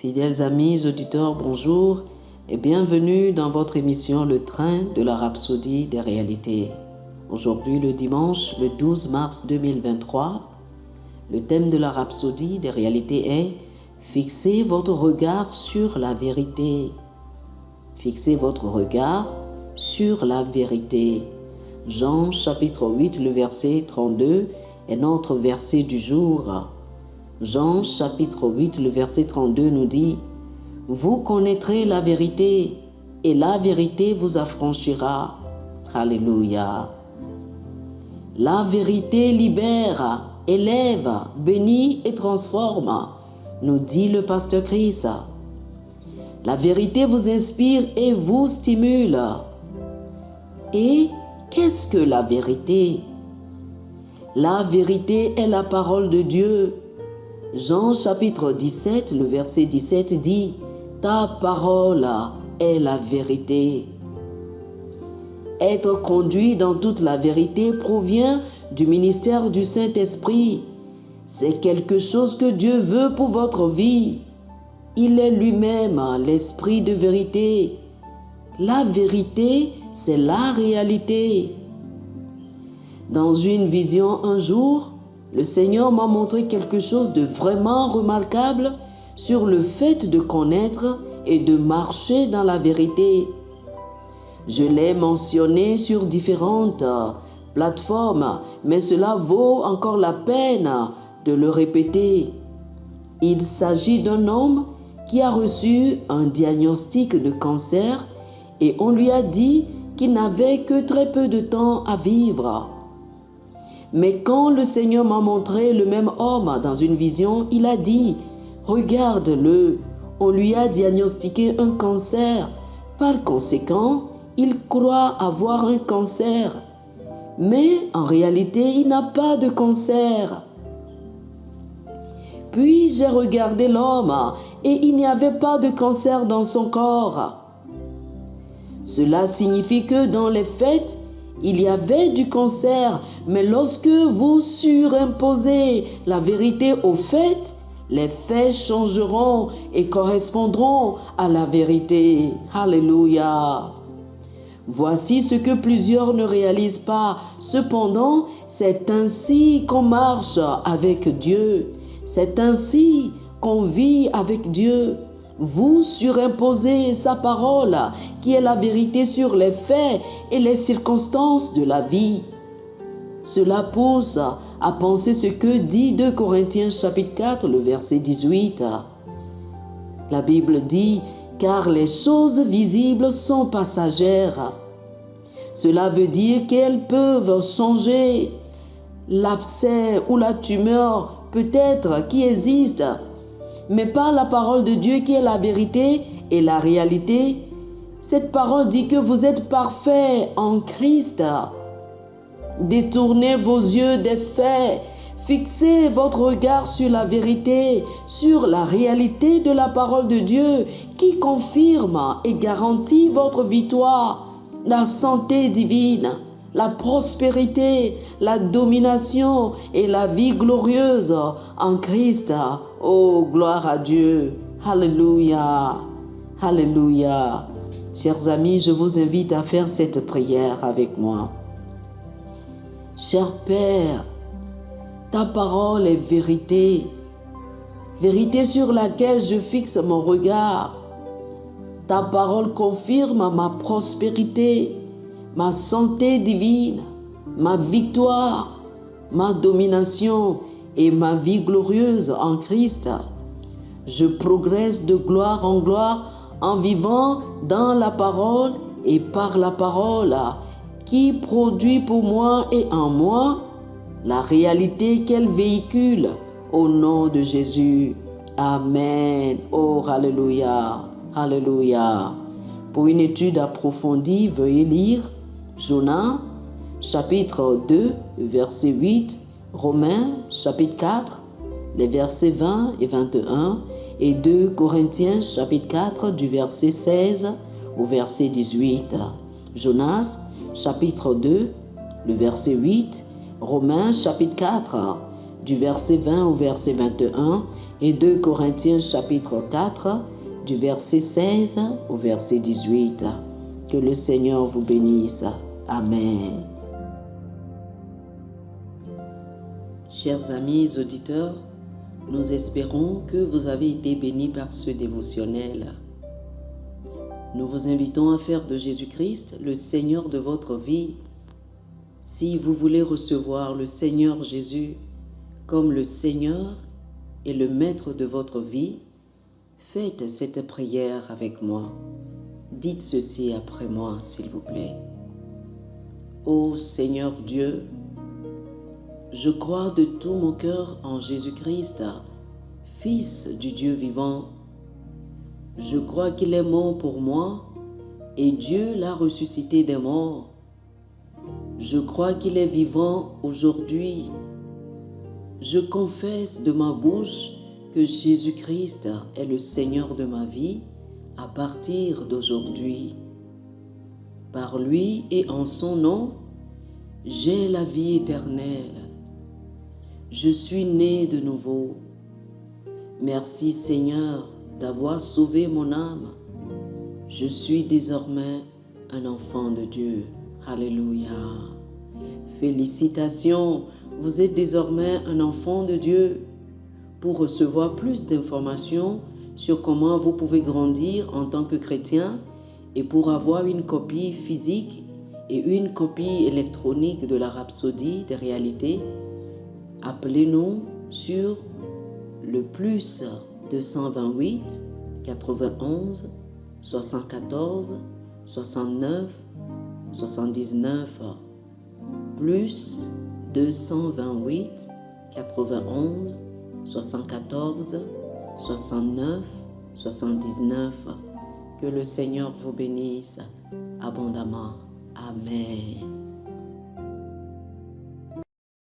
Fidèles amis, auditeurs, bonjour et bienvenue dans votre émission Le Train de la Rhapsodie des réalités. Aujourd'hui, le dimanche, le 12 mars 2023, le thème de la Rhapsodie des réalités est « Fixez votre regard sur la vérité ». Fixez votre regard sur la vérité. Jean chapitre 8, le verset 32 est notre verset du jour. Jean chapitre 8, le verset 32 nous dit « Vous connaîtrez la vérité et la vérité vous affranchira. » Alléluia. La vérité libère, élève, bénit et transforme, nous dit le pasteur Chris. La vérité vous inspire et vous stimule. Et qu'est-ce que la vérité? La vérité est la parole de Dieu. Jean chapitre 17, le verset 17 dit « Ta parole est la vérité ». Être conduit dans toute la vérité provient du ministère du Saint-Esprit. C'est quelque chose que Dieu veut pour votre vie. Il est lui-même l'esprit de vérité. La vérité, c'est la réalité. Dans une vision un jour, le Seigneur m'a montré quelque chose de vraiment remarquable sur le fait de connaître et de marcher dans la vérité. Je l'ai mentionné sur différentes plateformes, mais cela vaut encore la peine de le répéter. Il s'agit d'un homme qui a reçu un diagnostic de cancer et on lui a dit qu'il n'avait que très peu de temps à vivre. Mais quand le Seigneur m'a montré le même homme dans une vision, il a dit « Regarde-le, on lui a diagnostiqué un cancer. Par conséquent, il croit avoir un cancer. Mais en réalité, il n'a pas de cancer. » Puis j'ai regardé l'homme et il n'y avait pas de cancer dans son corps. Cela signifie que dans les faits, il y avait du cancer, mais lorsque vous surimposez la vérité aux faits, les faits changeront et correspondront à la vérité. Alléluia. Voici ce que plusieurs ne réalisent pas. Cependant, c'est ainsi qu'on marche avec Dieu. C'est ainsi qu'on vit avec Dieu. Vous surimposez sa parole, qui est la vérité sur les faits et les circonstances de la vie. Cela pousse à penser ce que dit 2 Corinthiens chapitre 4, le verset 18. La Bible dit « Car les choses visibles sont passagères ». Cela veut dire qu'elles peuvent changer. L'abcès ou la tumeur peut-être qui existe, mais par la parole de Dieu qui est la vérité et la réalité, cette parole dit que vous êtes parfaits en Christ. Détournez vos yeux des faits, fixez votre regard sur la vérité, sur la réalité de la parole de Dieu qui confirme et garantit votre victoire, la santé divine, la prospérité, la domination et la vie glorieuse en Christ. Oh, gloire à Dieu. Alléluia. Alléluia. Chers amis, je vous invite à faire cette prière avec moi. Cher Père, ta parole est vérité, vérité sur laquelle je fixe mon regard. Ta parole confirme ma prospérité, ma santé divine, ma victoire, ma domination et ma vie glorieuse en Christ. Je progresse de gloire en gloire en vivant dans la parole et par la parole qui produit pour moi et en moi la réalité qu'elle véhicule au nom de Jésus. Amen. Oh, alléluia. Alléluia. Pour une étude approfondie, veuillez lire Jonas, chapitre 2, verset 8, Romains, chapitre 4, les versets 20 et 21, et 2 Corinthiens, chapitre 4, du verset 16 au verset 18. Jonas, chapitre 2, le verset 8, Romains, chapitre 4, du verset 20 au verset 21, et 2 Corinthiens chapitre 4, du verset 16 au verset 18. Que le Seigneur vous bénisse. Amen. Chers amis auditeurs, nous espérons que vous avez été bénis par ce dévotionnel. Nous vous invitons à faire de Jésus-Christ le Seigneur de votre vie. Si vous voulez recevoir le Seigneur Jésus comme le Seigneur et le Maître de votre vie, faites cette prière avec moi. Dites ceci après moi, s'il vous plaît. Ô Seigneur Dieu, je crois de tout mon cœur en Jésus-Christ, Fils du Dieu vivant. Je crois qu'il est mort pour moi et Dieu l'a ressuscité des morts. Je crois qu'il est vivant aujourd'hui. Je confesse de ma bouche que Jésus-Christ est le Seigneur de ma vie à partir d'aujourd'hui. Par lui et en son nom, j'ai la vie éternelle. Je suis né de nouveau. Merci Seigneur d'avoir sauvé mon âme. Je suis désormais un enfant de Dieu. Alléluia. Félicitations, vous êtes désormais un enfant de Dieu. Pour recevoir plus d'informations sur comment vous pouvez grandir en tant que chrétien et pour avoir une copie physique et une copie électronique de la Rhapsodie des réalités, appelez-nous sur le plus 228 91 74 69 79 plus 228 91 74 69 79. Que le Seigneur vous bénisse abondamment. Amen.